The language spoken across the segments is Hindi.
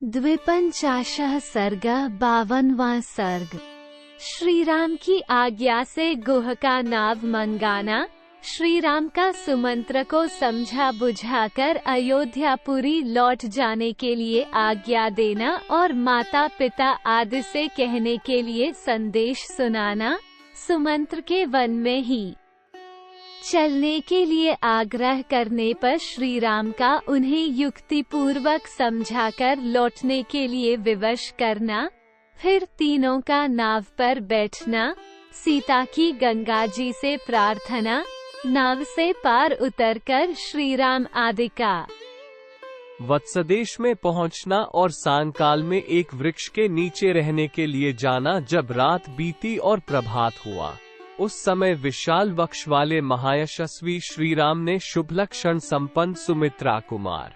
द्विपंचाशः सर्ग 52वां सर्ग। श्री राम की आज्ञा से गुह का नाव मंगाना। श्री राम का सुमंत्र को समझा बुझाकर अयोध्यापुरी लौट जाने के लिए आज्ञा देना और माता पिता आदि से कहने के लिए संदेश सुनाना। सुमंत्र के वन में ही चलने के लिए आग्रह करने पर श्री राम का उन्हें युक्तिपूर्वक समझाकर लौटने के लिए विवश करना। फिर तीनों का नाव पर बैठना। सीता की गंगा जी से प्रार्थना। नाव से पार उतरकर श्री राम आदि का वत्सदेश में पहुंचना और सायंकाल में एक वृक्ष के नीचे रहने के लिए जाना। जब रात बीती और प्रभात हुआ, उस समय विशाल वक्ष वाले महायशस्वी श्री राम ने शुभ लक्षण संपन्न सुमित्रा कुमार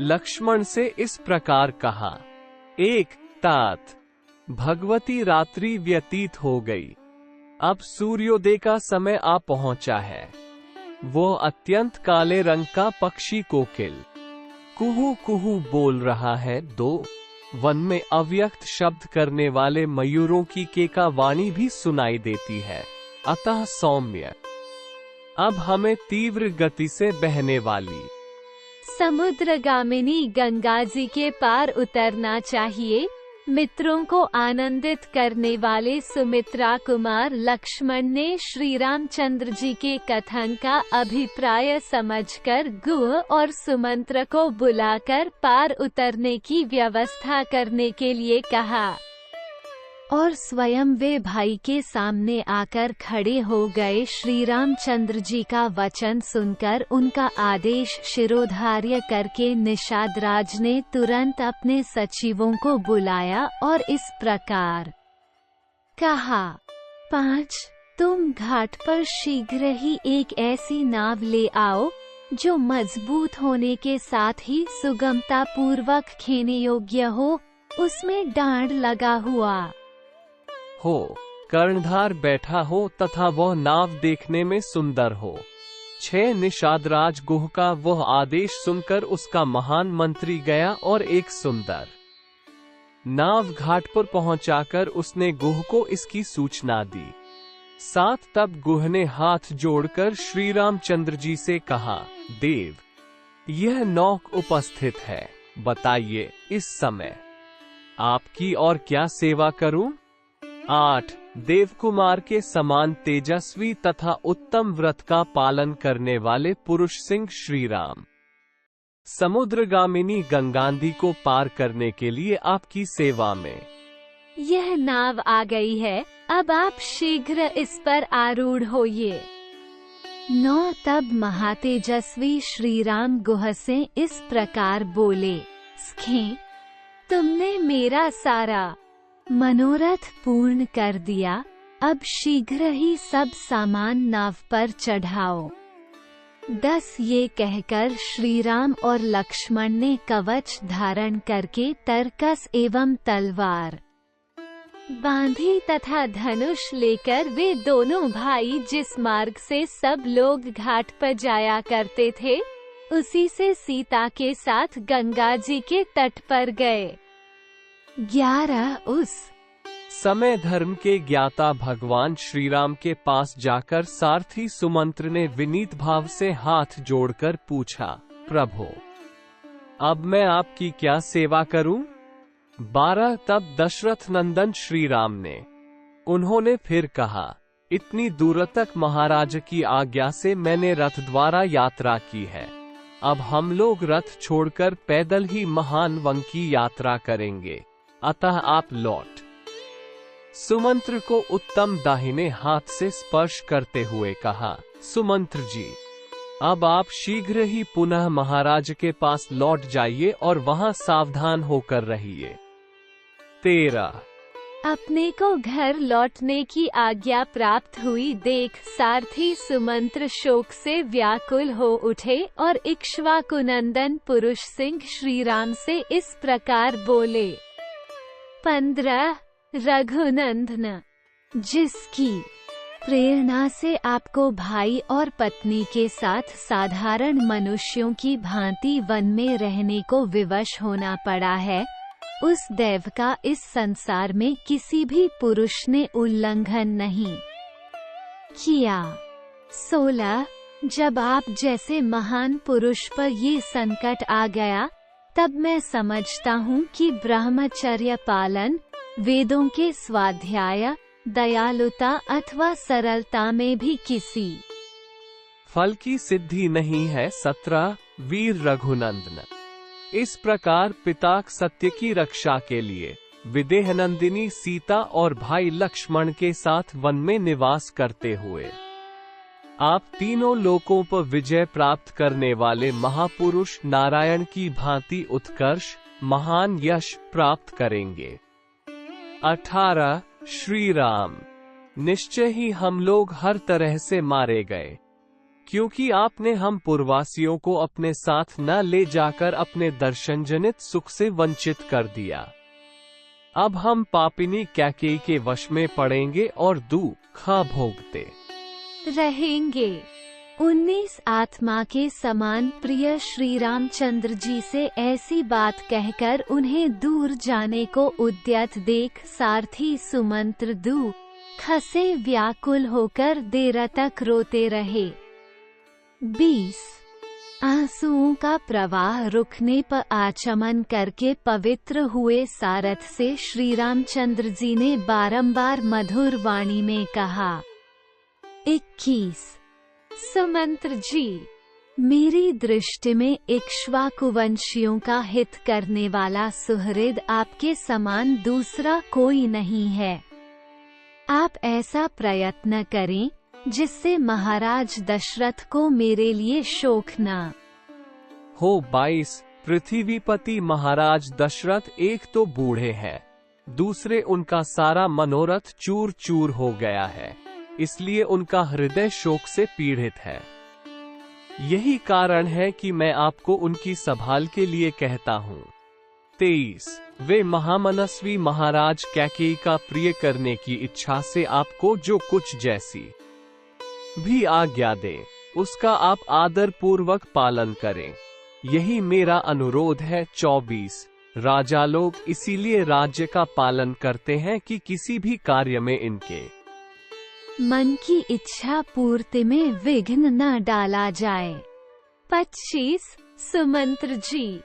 लक्ष्मण से इस प्रकार कहा। एक तात भगवती रात्रि व्यतीत हो गई, अब सूर्योदय का समय आ पहुंचा है। वो अत्यंत काले रंग का पक्षी कोकिल कुहू कुहू बोल रहा है। दो वन में अव्यक्त शब्द करने वाले मयूरों की केका वाणी भी सुनाई देती है। अतः सौम्य, अब हमें तीव्र गति से बहने वाली समुद्रगामिनी गंगा जी के पार उतरना चाहिए। मित्रों को आनंदित करने वाले सुमित्रा कुमार लक्ष्मण ने श्री रामचंद्र जी के कथन का अभिप्राय समझकर गुह और सुमंत्र को बुलाकर पार उतरने की व्यवस्था करने के लिए कहा और स्वयं वे भाई के सामने आकर खड़े हो गए। श्री रामचंद्र जी का वचन सुनकर उनका आदेश शिरोधार्य करके निषादराज ने तुरंत अपने सचिवों को बुलाया और इस प्रकार कहा। 5 तुम घाट पर शीघ्र ही एक ऐसी नाव ले आओ जो मजबूत होने के साथ ही सुगमता पूर्वक खेने योग्य हो, उसमें डांड लगा हुआ हो, कर्णधार बैठा हो तथा वह नाव देखने में सुंदर हो। 6 निषादराज गुह का वह आदेश सुनकर उसका महान मंत्री गया और एक सुंदर नाव घाट पर पहुंचाकर उसने गुह को इसकी सूचना दी। 7 तब गुह ने हाथ जोड़कर श्री रामचंद्र जी से कहा, देव, यह नौक उपस्थित है, बताइए इस समय आपकी और क्या सेवा करूं। 8 देवकुमार के समान तेजस्वी तथा उत्तम व्रत का पालन करने वाले पुरुष सिंह श्री राम समुद्रगामिनी गंगांधी को पार करने के लिए आपकी सेवा में। यह नाव आ गई है, अब आप शीघ्र इस पर आरूढ़ होइए। 9 तब महातेजस्वी श्री राम गुह से इस प्रकार बोले, सखे, तुमने मेरा सारा मनोरथ पूर्ण कर दिया, अब शीघ्र ही सब सामान नाव पर चढ़ाओ। 10 ये कहकर श्री राम और लक्ष्मण ने कवच धारण करके तरकस एवं तलवार बांधी तथा धनुष लेकर वे दोनों भाई जिस मार्ग से सब लोग घाट पर जाया करते थे, उसी से सीता के साथ गंगा जी के तट पर गए। 11 उस समय धर्म के ज्ञाता भगवान श्री राम के पास जाकर सारथी सुमंत्र ने विनीत भाव से हाथ जोड़कर पूछा, प्रभु, अब मैं आपकी क्या सेवा करूं। 12 तब दशरथ नंदन श्री राम ने उन्होंने फिर कहा, इतनी दूर तक महाराज की आज्ञा से मैंने रथ द्वारा यात्रा की है, अब हम लोग रथ छोड़कर पैदल ही महान वन की यात्रा करेंगे, अतः आप लौट। सुमंत्र को उत्तम दाहिने हाथ से स्पर्श करते हुए कहा, सुमंत्र जी, अब आप शीघ्र ही पुनः महाराज के पास लौट जाइए और वहां सावधान होकर रहिए। 13 अपने को घर लौटने की आज्ञा प्राप्त हुई देख सारथी सुमंत्र शोक से व्याकुल हो उठे और इक्ष्वाकुनंदन पुरुष सिंह श्री राम से इस प्रकार बोले। 15 रघुनंदन, जिसकी प्रेरणा से आपको भाई और पत्नी के साथ साधारण मनुष्यों की भांति वन में रहने को विवश होना पड़ा है। उस दैव का इस संसार में किसी भी पुरुष ने उल्लंघन नहीं किया। 16 जब आप जैसे महान पुरुष पर ये संकट आ गया, तब मैं समझता हूँ कि ब्रह्मचर्य पालन, वेदों के स्वाध्याय, दयालुता अथवा सरलता में भी किसी फल की सिद्धि नहीं है। 17 वीर रघुनंदन। इस प्रकार पिता सत्य की रक्षा के लिए विदेहनंदिनी सीता और भाई लक्ष्मण के साथ वन में निवास करते हुए आप तीनों लोकों पर विजय प्राप्त करने वाले महापुरुष नारायण की भांति उत्कर्ष, महान यश प्राप्त करेंगे। 18 श्री राम। निश्चय ही हम लोग हर तरह से मारे गए, क्योंकि आपने हम पूर्ववासियों को अपने साथ न ले जाकर अपने दर्शन जनित सुख से वंचित कर दिया। अब हम पापिनी कैकेयी के वश में पड़ेंगे और दुख भोगते रहेंगे। 19 आत्मा के समान प्रिय श्री रामचंद्र जी से ऐसी बात कहकर उन्हें दूर जाने को उद्यत देख सारथी सुमंत्र दुख से व्याकुल होकर देर तक रोते रहे। 20 आंसुओं का प्रवाह रुकने पर आचमन करके पवित्र हुए सारथ से श्री रामचंद्र जी ने बारंबार मधुर वाणी में कहा। 21 सुमंत्र जी, मेरी दृष्टि में इक्ष्वाकुवंशियों का हित करने वाला सुहृद आपके समान दूसरा कोई नहीं है। आप ऐसा प्रयत्न करें जिससे महाराज दशरथ को मेरे लिए शोक न हो। 22 पृथ्वीपति महाराज दशरथ एक तो बूढ़े हैं, दूसरे उनका सारा मनोरथ चूर चूर हो गया है, इसलिए उनका हृदय शोक से पीड़ित है। यही कारण है कि मैं आपको उनकी संभाल के लिए कहता हूँ। 23 वे महामनस्वी महाराज कैकेयी का प्रिय करने की इच्छा से आपको जो कुछ जैसी भी आज्ञा दे, उसका आप आदर पूर्वक पालन करें, यही मेरा अनुरोध है। 24 राजा लोग इसीलिए राज्य का पालन करते हैं कि किसी भी कार्य में इनके मन की इच्छा पूर्ति में विघ्न न डाला जाए। 25 सुमंत्र जी,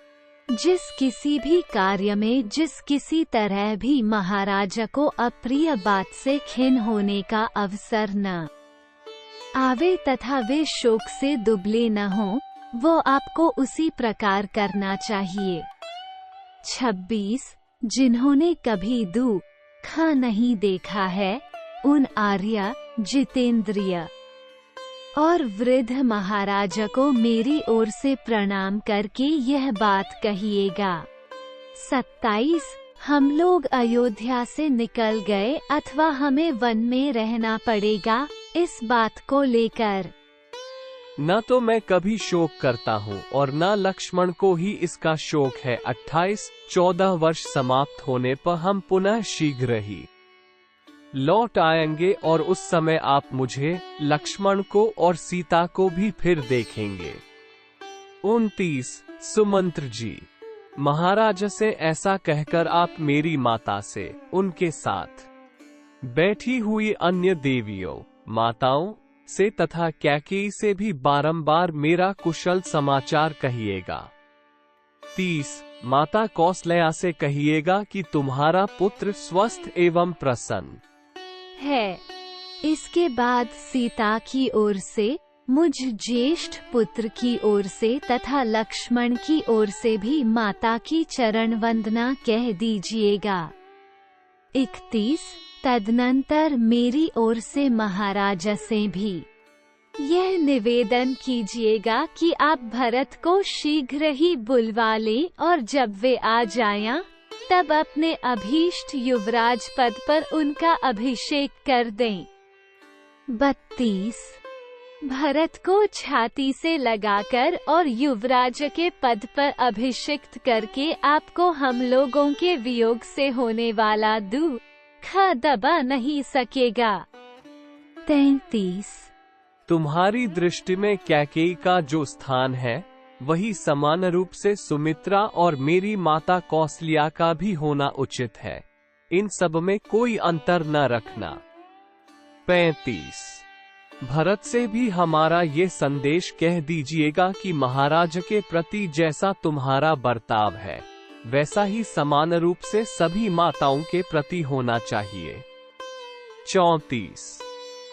जिस किसी भी कार्य में जिस किसी तरह भी महाराजा को अप्रिय बात से खिन्न होने का अवसर न आवे तथा वे शोक से दुबले न हो, वो आपको उसी प्रकार करना चाहिए। 26 जिन्होंने कभी दुख नहीं देखा है, उन आर्य, जितेंद्रिय और वृद्ध महाराजा को मेरी ओर से प्रणाम करके यह बात कहिएगा। 27 हम लोग अयोध्या से निकल गए अथवा हमें वन में रहना पड़ेगा, इस बात को लेकर न तो मैं कभी शोक करता हूँ और न लक्ष्मण को ही इसका शोक है। 28 14 वर्ष समाप्त होने पर हम पुनः शीघ्र ही लौट आएंगे और उस समय आप मुझे, लक्ष्मण को और सीता को भी फिर देखेंगे। 29 सुमंत्र जी, महाराज से ऐसा कहकर आप मेरी माता से, उनके साथ बैठी हुई अन्य देवियों माताओं से तथा कैकेयी से भी बारंबार मेरा कुशल समाचार कहिएगा। 30 माता कौसल्या से कहिएगा कि तुम्हारा पुत्र स्वस्थ एवं प्रसन्न है। इसके बाद सीता की ओर से, मुझ ज्येष्ठ पुत्र की ओर से तथा लक्ष्मण की ओर से भी माता की चरण वंदना कह दीजिएगा। 31 तदनंतर मेरी ओर से महाराजा से भी यह निवेदन कीजिएगा कि आप भरत को शीघ्र ही बुलवा लें और जब वे आ जाएं, तब अपने अभीष्ट युवराज पद पर उनका अभिषेक कर दें। 32 भरत को छाती से लगाकर और युवराज के पद पर अभिषिक्त करके आपको हम लोगों के वियोग से होने वाला दुख दबा नहीं सकेगा। 33। तुम्हारी दृष्टि में कैकेयी का जो स्थान है वही समान रूप से सुमित्रा और मेरी माता कौशल्या का भी होना उचित है। इन सब में कोई अंतर न रखना। 35। भरत से भी हमारा ये संदेश कह दीजिएगा कि महाराज के प्रति जैसा तुम्हारा बर्ताव है वैसा ही समान रूप से सभी माताओं के प्रति होना चाहिए। 34।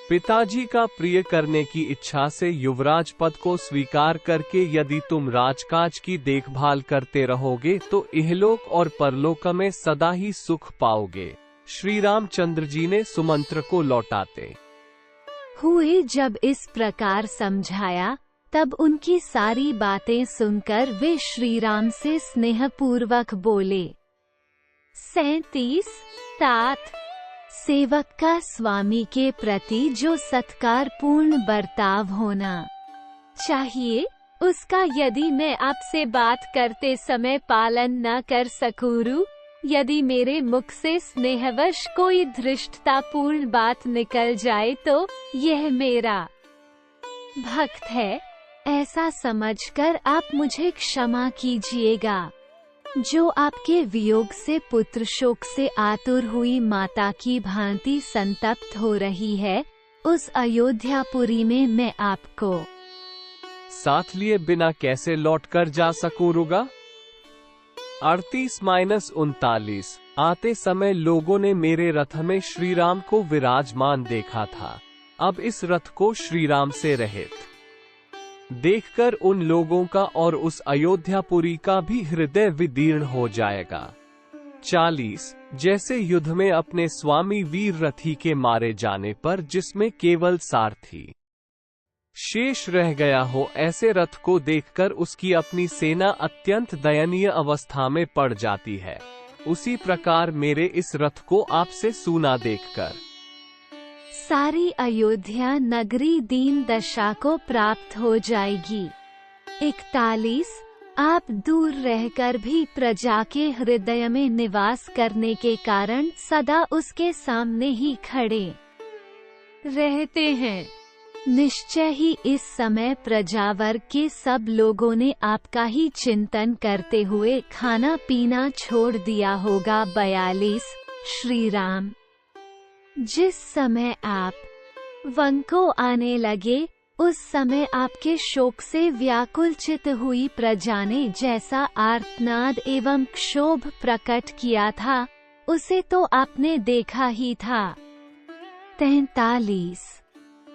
पिताजी का प्रिय करने की इच्छा से युवराज पद को स्वीकार करके यदि तुम राजकाज की देखभाल करते रहोगे तो इहलोक और परलोक में सदा ही सुख पाओगे। श्री रामचंद्र जी ने सुमंत्र को लौटाते हुए जब इस प्रकार समझाया तब उनकी सारी बातें सुनकर वे श्री राम से स्नेहपूर्वक बोले। 37। तात सेवक का स्वामी के प्रति जो सत्कारपूर्ण बर्ताव होना चाहिए उसका यदि मैं आपसे बात करते समय पालन न कर सकूं, यदि मेरे मुख से स्नेहवश कोई धृष्टतापूर्ण बात निकल जाए तो यह मेरा भक्त है ऐसा समझकर आप मुझे क्षमा कीजिएगा। जो आपके वियोग से पुत्र शोक से आतुर हुई माता की भांति संतप्त हो रही है उस अयोध्यापुरी में मैं आपको साथ लिए बिना कैसे लौट कर जा सकूंगा। 38-39। आते समय लोगों ने मेरे रथ में श्री राम को विराजमान देखा था। अब इस रथ को श्री राम से रहित देखकर उन लोगों का और उस अयोध्यापुरी का भी हृदय विदीर्ण हो जाएगा। 40। जैसे युद्ध में अपने स्वामी वीर रथी के मारे जाने पर जिसमें केवल सारथी शेष रह गया हो ऐसे रथ को देखकर उसकी अपनी सेना अत्यंत दयनीय अवस्था में पड़ जाती है, उसी प्रकार मेरे इस रथ को आपसे सूना देखकर सारी अयोध्या नगरी दीन दशा को प्राप्त हो जाएगी। 41। आप दूर रहकर भी प्रजा के हृदय में निवास करने के कारण सदा उसके सामने ही खड़े रहते हैं। निश्चय ही इस समय प्रजावर्ग के सब लोगों ने आपका ही चिंतन करते हुए खाना पीना छोड़ दिया होगा। 42। श्री राम जिस समय आप वन को आने लगे उस समय आपके शोक से व्याकुलचित हुई प्रजा ने जैसा आर्तनाद एवं क्षोभ प्रकट किया था उसे तो आपने देखा ही था। 43।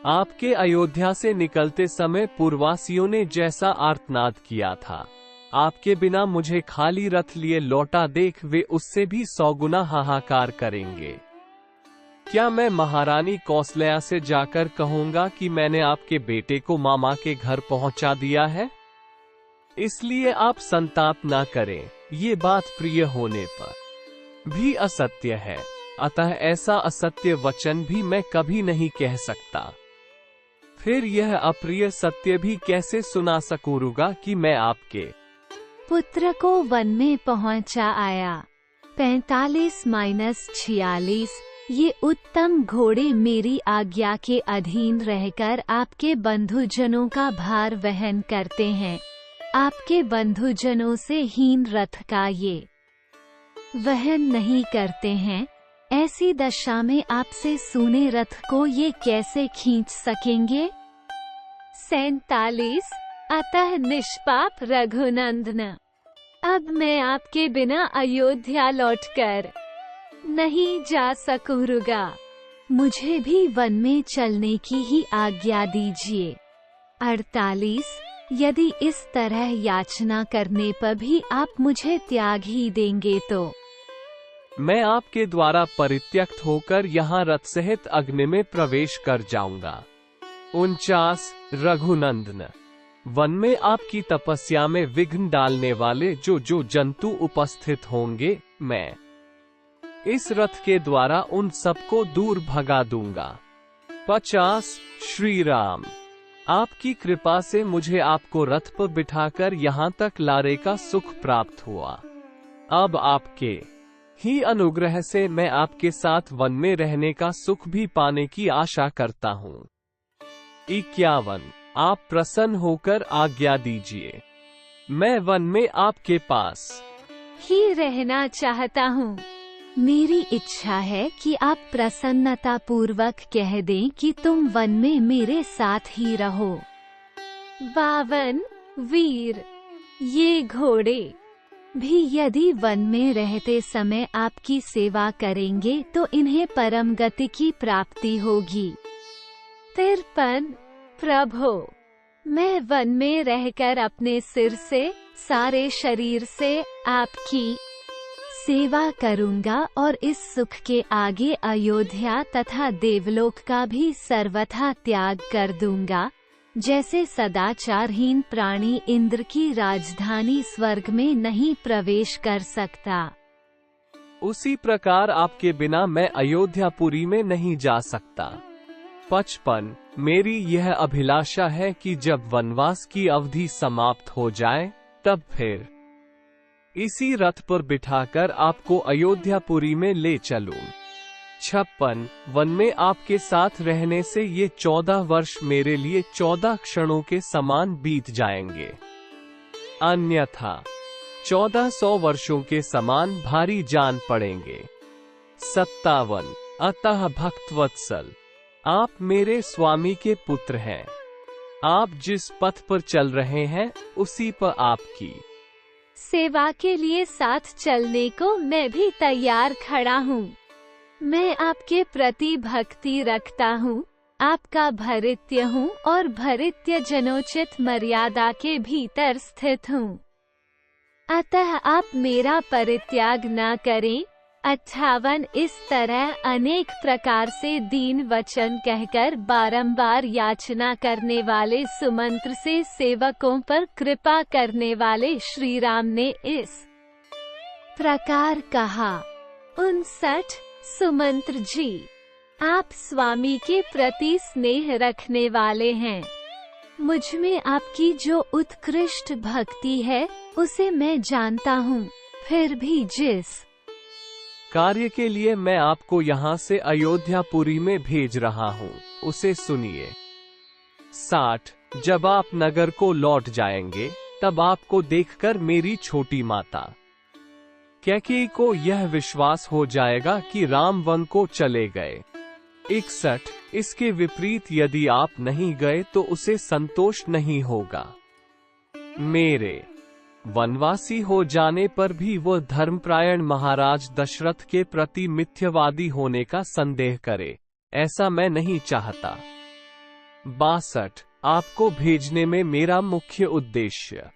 आपके अयोध्या से निकलते समय पूर्ववासियों ने जैसा आर्तनाद किया था, आपके बिना मुझे खाली रथ लिए लौटा देख वे उससे भी 100 गुना हाहाकार करेंगे। क्या मैं महारानी कौशल्या से जाकर कहूंगा कि मैंने आपके बेटे को मामा के घर पहुंचा दिया है? इसलिए आप संताप ना करें, ये बात प्रिय होने पर भी असत्य है, अतः ऐसा असत्य वचन भी मैं कभी नहीं कह सकता। फिर यह अप्रिय सत्य भी कैसे सुना सकूंगा कि मैं आपके पुत्र को वन में पहुंचा आया। 45-46। ये उत्तम घोड़े मेरी आज्ञा के अधीन रहकर आपके बंधुजनों का भार वहन करते हैं। आपके बंधुजनों से हीन रथ का ये वहन नहीं करते हैं। ऐसी दशा में आपसे सूने रथ को ये कैसे खींच सकेंगे? 47। अतः निष्पाप रघुनंदन, अब मैं आपके बिना अयोध्या लौटकर नहीं जा सकूंगा। मुझे भी वन में चलने की ही आज्ञा दीजिए। 48। यदि इस तरह याचना करने पर भी आप मुझे त्याग ही देंगे तो मैं आपके द्वारा परित्यक्त होकर यहाँ रथ सहित अग्नि में प्रवेश कर जाऊंगा। 49। रघुनंदन, वन में आपकी तपस्या में विघ्न डालने वाले जो जंतु उपस्थित होंगे, मैं इस रथ के द्वारा उन सबको दूर भगा दूंगा। 50। श्री राम, आपकी कृपा से मुझे आपको रथ पर बिठाकर यहाँ तक लाने का सुख प्राप्त हुआ। अब आपके ही अनुग्रह से मैं आपके साथ वन में रहने का सुख भी पाने की आशा करता हूँ। 51। आप प्रसन्न होकर आज्ञा दीजिए, मैं वन में आपके पास ही रहना चाहता हूँ। मेरी इच्छा है कि आप प्रसन्नता पूर्वक कह दें कि तुम वन में मेरे साथ ही रहो। 52। वीर, ये घोड़े भी यदि वन में रहते समय आपकी सेवा करेंगे तो इन्हें परम गति की प्राप्ति होगी। 53। प्रभो, मैं वन में रहकर अपने सिर से, सारे शरीर से आपकी सेवा करूंगा और इस सुख के आगे अयोध्या तथा देवलोक का भी सर्वथा त्याग कर दूंगा, जैसे सदाचारहीन प्राणी इंद्र की राजधानी स्वर्ग में नहीं प्रवेश कर सकता, उसी प्रकार आपके बिना मैं अयोध्यापुरी में नहीं जा सकता। 55। मेरी यह अभिलाषा है कि जब वनवास की अवधि समाप्त हो जाए तब फिर इसी रथ पर बिठाकर आपको अयोध्यापुरी में ले चलूं। 56। वन में आपके साथ रहने से ये 14 वर्ष मेरे लिए 14 क्षणों के समान बीत जाएंगे, अन्यथा 1400 वर्षों के समान भारी जान पड़ेंगे। 57। अतः भक्तवत्सल, आप मेरे स्वामी के पुत्र हैं। आप जिस पथ पर चल रहे हैं उसी पर आपकी सेवा के लिए साथ चलने को मैं भी तैयार खड़ा हूँ। मैं आपके प्रति भक्ति रखता हूँ, आपका भृत्य हूँ और भृत्य जनोचित मर्यादा के भीतर स्थित हूँ। अतः आप मेरा परित्याग न करें। 58। इस तरह अनेक प्रकार से दीन वचन कहकर बारंबार याचना करने वाले सुमंत्र से सेवकों पर कृपा करने वाले श्री राम ने इस प्रकार कहा। 59। सुमंत्र जी, आप स्वामी के प्रति स्नेह रखने वाले हैं। मुझ में आपकी जो उत्कृष्ट भक्ति है उसे मैं जानता हूँ, फिर भी जिस कार्य के लिए मैं आपको यहाँ से अयोध्यापुरी में भेज रहा हूँ उसे सुनिए। 60। जब आप नगर को लौट जाएंगे तब आपको देखकर मेरी छोटी माता कैकेयी को यह विश्वास हो जाएगा कि राम वन को चले गए। 61। इसके विपरीत यदि आप नहीं गए तो उसे संतोष नहीं होगा। मेरे वनवासी हो जाने पर भी वह धर्मपरायण महाराज दशरथ के प्रति मिथ्यावादी होने का संदेह करे, ऐसा मैं नहीं चाहता। 62। आपको भेजने में मेरा मुख्य उद्देश्य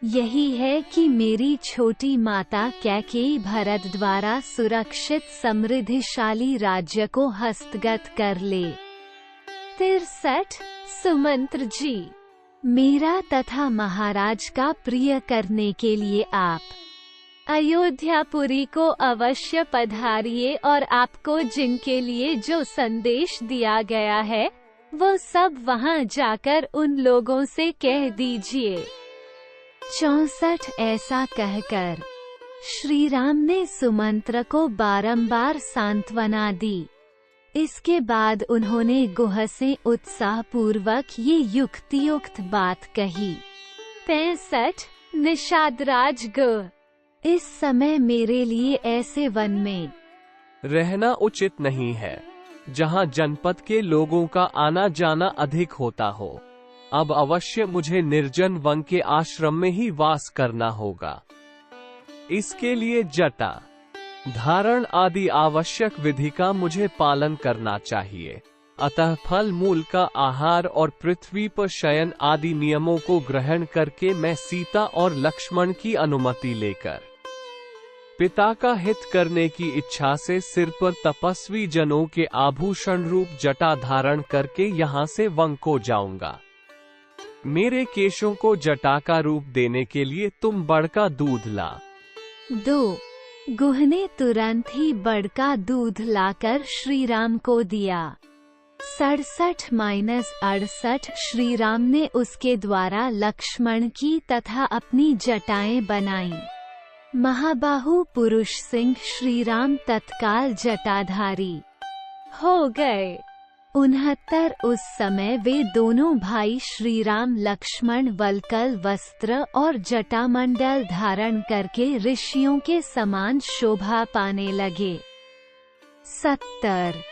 यही है कि मेरी छोटी माता कैकेयी भरत द्वारा सुरक्षित समृद्धिशाली राज्य को हस्तगत कर ले। 63। सुमंत्र जी, मेरा तथा महाराज का प्रिय करने के लिए आप अयोध्यापुरी को अवश्य पधारिए और आपको जिनके लिए जो संदेश दिया गया है वो सब वहां जाकर उन लोगों से कह दीजिए। 64। ऐसा कहकर श्री राम ने सुमंत्र को बारंबार सांत्वना दी। इसके बाद उन्होंने गुह से उत्साह पूर्वक ये युक्तियुक्त बात कही। 65। निषादराज गुह, इस समय मेरे लिए ऐसे वन में रहना उचित नहीं है जहां जनपद के लोगों का आना जाना अधिक होता हो। अब अवश्य मुझे निर्जन वन के आश्रम में ही वास करना होगा। इसके लिए जटा धारण आदि आवश्यक विधि का मुझे पालन करना चाहिए। अतः फल मूल का आहार और पृथ्वी पर शयन आदि नियमों को ग्रहण करके मैं सीता और लक्ष्मण की अनुमति लेकर पिता का हित करने की इच्छा से सिर पर तपस्वी जनों के आभूषण रूप जटा धारण करके यहाँ से वन को जाऊंगा। मेरे केशों को जटा का रूप देने के लिए तुम बड़का दूध ला। 2। गुह ने तुरंत ही बड़का दूध लाकर श्री राम को दिया। 67-68 श्री राम ने उसके द्वारा लक्ष्मण की तथा अपनी जटाएं बनाईं। महाबाहु पुरुष सिंह श्रीराम तत्काल जटाधारी हो गए। 69 उस समय वे दोनों भाई श्रीराम लक्ष्मण वल्कल वस्त्र और जटामंडल धारण करके ऋषियों के समान शोभा पाने लगे। 70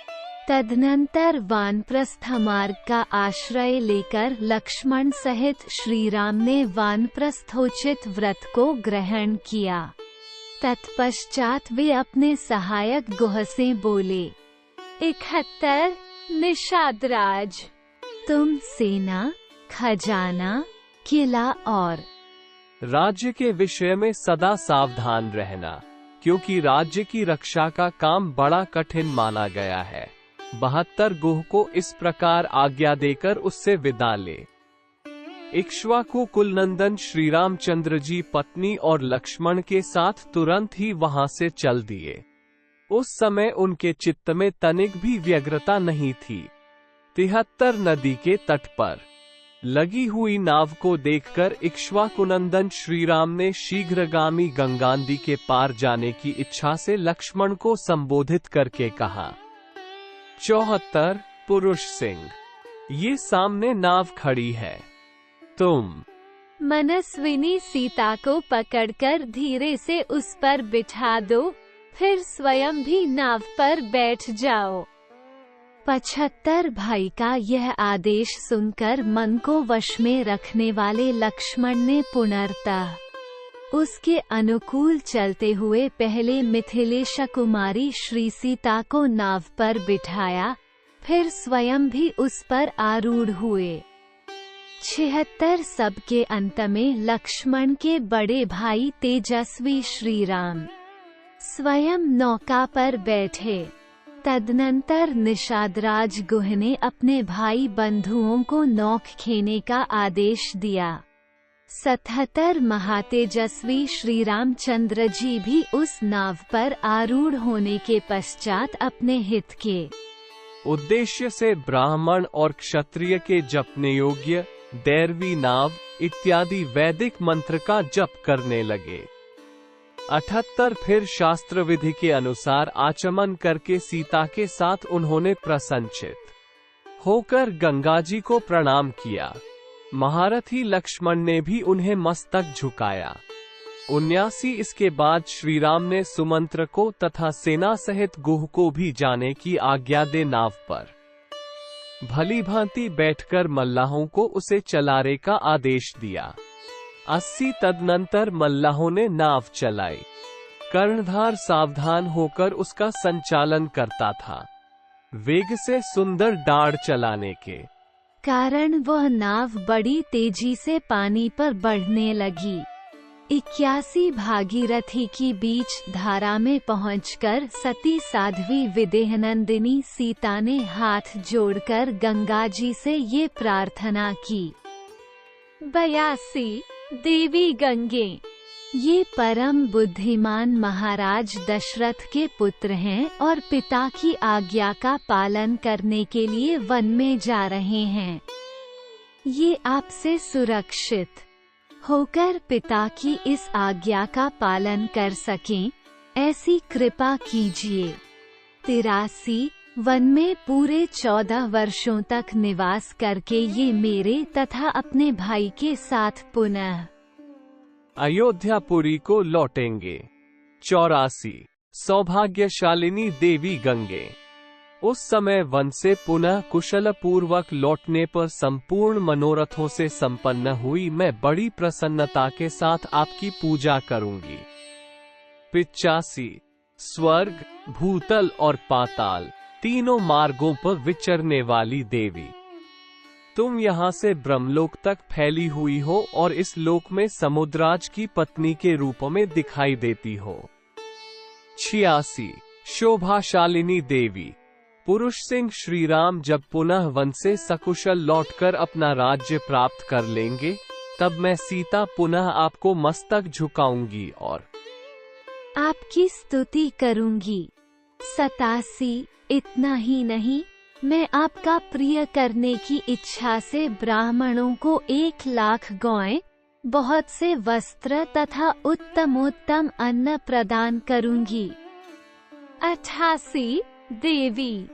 तदनंतर वानप्रस्थ मार्ग का आश्रय लेकर लक्ष्मण सहित श्रीराम ने वानप्रस्थोचित व्रत को ग्रहण किया। तत्पश्चात वे अपने सहायक गुह से बोले, 71 निषादराज, तुम सेना, खजाना, किला और राज्य के विषय में सदा सावधान रहना, क्योंकि राज्य की रक्षा का काम बड़ा कठिन माना गया है। 72 गुह को इस प्रकार आज्ञा देकर उससे विदा ले। इक्ष्वाकु कुलनंदन श्री रामचंद्र जी पत्नी और लक्ष्मण के साथ तुरंत ही वहां से चल दिए। उस समय उनके चित्त में तनिक भी व्यग्रता नहीं थी। 73 नदी के तट पर लगी हुई नाव को देखकर इक्ष्वाकुनंदन श्रीराम ने शीघ्रगामी गंगानदी के पार जाने की इच्छा से लक्ष्मण को संबोधित करके कहा, 74 पुरुष सिंह, ये सामने नाव खड़ी है, तुम मनस्विनी सीता को पकड़कर धीरे से उस पर बिठा दो, फिर स्वयं भी नाव पर बैठ जाओ। 75 भाई का यह आदेश सुनकर मन को वश में रखने वाले लक्ष्मण ने पुनर्तः उसके अनुकूल चलते हुए पहले मिथिलेश कुमारी श्री सीता को नाव पर बिठाया, फिर स्वयं भी उस पर आरूढ़ हुए। 76 सबके अंत में लक्ष्मण के बड़े भाई तेजस्वी श्रीराम स्वयं नौका पर बैठे। तदनंतर निषादराज गुह ने अपने भाई बंधुओं को नौक खेने का आदेश दिया। 77 महातेजस्वी श्री रामचंद्र जी भी उस नाव पर आरूढ़ होने के पश्चात अपने हित के उद्देश्य से ब्राह्मण और क्षत्रिय के जपने योग्य दैरवी नाव इत्यादि वैदिक मंत्र का जप करने लगे। 78 फिर शास्त्र विधि के अनुसार आचमन करके सीता के साथ उन्होंने प्रसन्नचित होकर गंगा जी को प्रणाम किया। महारथी लक्ष्मण ने भी उन्हें मस्तक झुकाया। 79 इसके बाद श्रीराम ने सुमंत्र को तथा सेना सहित गुह को भी जाने की आज्ञा दे नाव पर भली भांति बैठकर मल्लाहों को उसे चलाने का आदेश दिया। 80 तदनंतर मल्लाहों ने नाव चलाई। कर्णधार सावधान होकर उसका संचालन करता था। वेग से सुंदर डाड़ चलाने के कारण वह नाव बड़ी तेजी से पानी पर बढ़ने लगी। 81 भागीरथी की बीच धारा में पहुंचकर सती साध्वी विदेहनंदिनी सीता ने हाथ जोड़कर गंगा जी से ये प्रार्थना की, 82 देवी गंगे, ये परम बुद्धिमान महाराज दशरथ के पुत्र हैं और पिता की आज्ञा का पालन करने के लिए वन में जा रहे हैं। ये आपसे सुरक्षित होकर पिता की इस आज्ञा का पालन कर सकें, ऐसी कृपा कीजिए। 83 वन में पूरे 14 वर्षों तक निवास करके ये मेरे तथा अपने भाई के साथ पुनः अयोध्यापुरी को लौटेंगे। 84 सौभाग्यशालिनी देवी गंगे, उस समय वन से पुनः कुशल पूर्वक लौटने पर संपूर्ण मनोरथों से संपन्न हुई मैं बड़ी प्रसन्नता के साथ आपकी पूजा करूंगी। 85 स्वर्ग, भूतल और पाताल तीनों मार्गों पर विचरने वाली देवी, तुम यहाँ से ब्रह्मलोक तक फैली हुई हो और इस लोक में समुद्राज की पत्नी के रूप में दिखाई देती हो। 86 शोभाशालिनी देवी, पुरुष सिंह श्रीराम जब पुनः वन से सकुशल लौटकर अपना राज्य प्राप्त कर लेंगे, तब मैं सीता पुनः आपको मस्तक झुकाऊंगी और आपकी स्तुति करूंगी। 87 इतना ही नहीं, मैं आपका प्रिय करने की इच्छा से ब्राह्मणों को 1 लाख गौएं, बहुत से वस्त्र तथा उत्तमोत्तम अन्न प्रदान करूंगी। 88 देवी।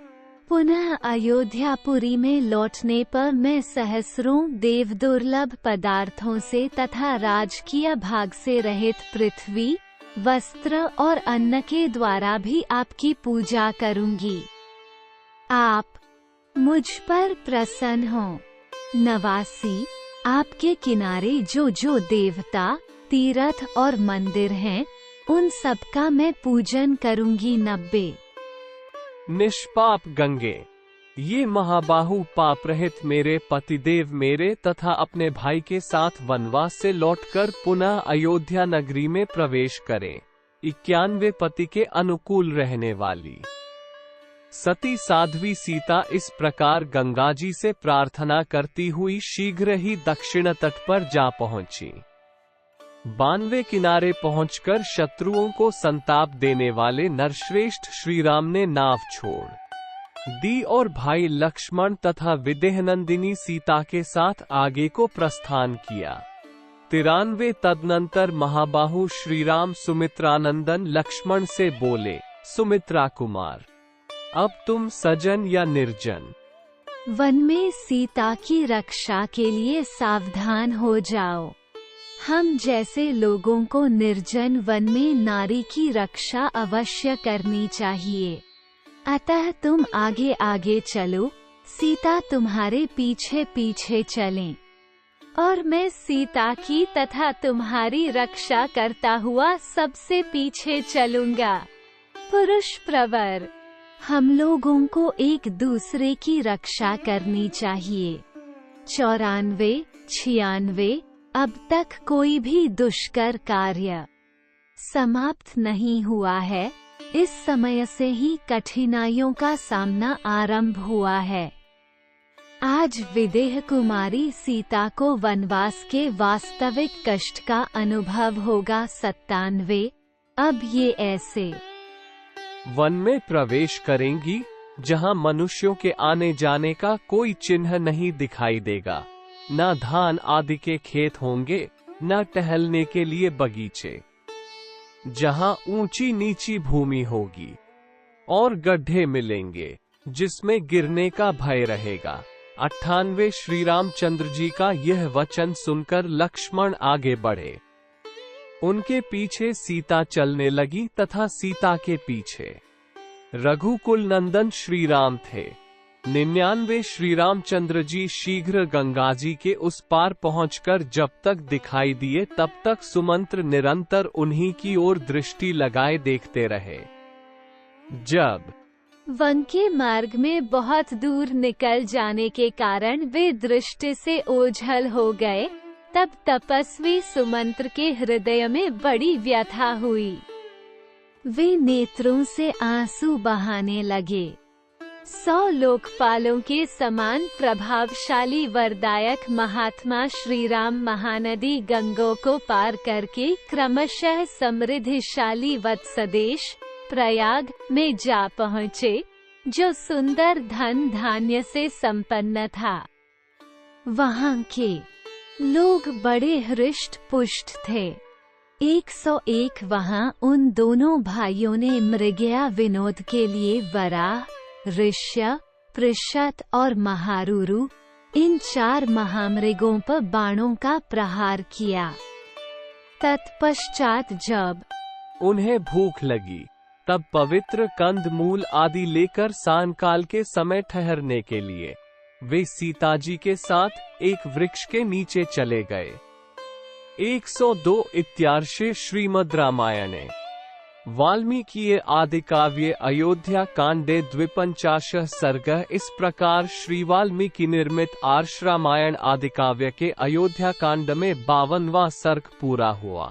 पुनः अयोध्यापुरी में लौटने पर मैं सहस्रों देव दुर्लभ पदार्थों से तथा राजकीय भाग से रहित पृथ्वी, वस्त्र और अन्न के द्वारा भी आपकी पूजा करूंगी। आप मुझ पर प्रसन्न हो। 89 आपके किनारे जो जो देवता, तीर्थ और मंदिर हैं, उन सब का मैं पूजन करूंगी। 90 निष्पाप गंगे। ये महाबाहु पाप रहित मेरे पतिदेव मेरे तथा अपने भाई के साथ वनवास से लौटकर पुनः अयोध्या नगरी में प्रवेश करें। 91 पति के अनुकूल रहने वाली सती साध्वी सीता इस प्रकार गंगा जी से प्रार्थना करती हुई शीघ्र ही दक्षिण तट पर जा पहुंची। 92 किनारे पहुंचकर शत्रुओं को संताप देने वाले नरश्रेष्ठ श्री राम ने नाव छोड़ दी और भाई लक्ष्मण तथा विदेहनंदिनी सीता के साथ आगे को प्रस्थान किया। 93 तदनंतर महाबाहु श्री राम सुमित्रानंदन लक्ष्मण से बोले, सुमित्रा कुमार, अब तुम सजन या निर्जन वन में सीता की रक्षा के लिए सावधान हो जाओ। हम जैसे लोगों को निर्जन वन में नारी की रक्षा अवश्य करनी चाहिए। अतः तुम आगे आगे चलो, सीता तुम्हारे पीछे पीछे चलें, और मैं सीता की तथा तुम्हारी रक्षा करता हुआ सबसे पीछे चलूंगा। पुरुष प्रवर। हम लोगों को एक दूसरे की रक्षा करनी चाहिए। 94 96 अब तक कोई भी दुष्कर कार्य समाप्त नहीं हुआ है। इस समय से ही कठिनाइयों का सामना आरंभ हुआ है। आज विदेह कुमारी सीता को वनवास के वास्तविक कष्ट का अनुभव होगा। 97 अब ये ऐसे वन में प्रवेश करेंगी जहां मनुष्यों के आने जाने का कोई चिन्ह नहीं दिखाई देगा। न धान आदि के खेत होंगे, न टहलने के लिए बगीचे। जहां ऊंची नीची भूमि होगी और गड्ढे मिलेंगे जिसमें गिरने का भय रहेगा। 98 श्री रामचंद्र जी का यह वचन सुनकर लक्ष्मण आगे बढ़े। उनके पीछे सीता चलने लगी तथा सीता के पीछे रघुकुल नंदन श्री राम थे। 99 श्री रामचंद्र जी शीघ्र गंगा जी के उस पार पहुंचकर जब तक दिखाई दिए तब तक सुमंत्र निरंतर उन्हीं की ओर दृष्टि लगाए देखते रहे। जब वन के मार्ग में बहुत दूर निकल जाने के कारण वे दृष्टि से ओझल हो गए, तब तपस्वी सुमंत्र के हृदय में बड़ी व्यथा हुई। वे नेत्रों से आंसू बहाने लगे। 100 लोकपालों के समान प्रभावशाली वरदायक महात्मा श्री राम महानदी गंगों को पार करके क्रमशः समृद्धिशाली वत्सदेश प्रयाग में जा पहुँचे, जो सुंदर धन धान्य से संपन्न था। वहाँ के लोग बड़े हृष्ट पुष्ट थे। 101 वहाँ उन दोनों भाइयों ने मृगया विनोद के लिए वराह, ऋष्य, पृषत और महारुरु, इन 4 महामृगों पर बाणों का प्रहार किया। तत्पश्चात जब उन्हें भूख लगी तब पवित्र कंद मूल आदि लेकर सायंकाल के समय ठहरने के लिए वे सीता जी के साथ एक वृक्ष के नीचे चले गए। 102 इत्यार्षे श्रीमद् रामायणे वाल्मीकि आदि काव्ये अयोध्या कांडे 52 सर्ग। इस प्रकार श्री वाल्मीकि निर्मित आर्ष रामायण आदि काव्य के अयोध्या कांड में 52वां सर्ग पूरा हुआ।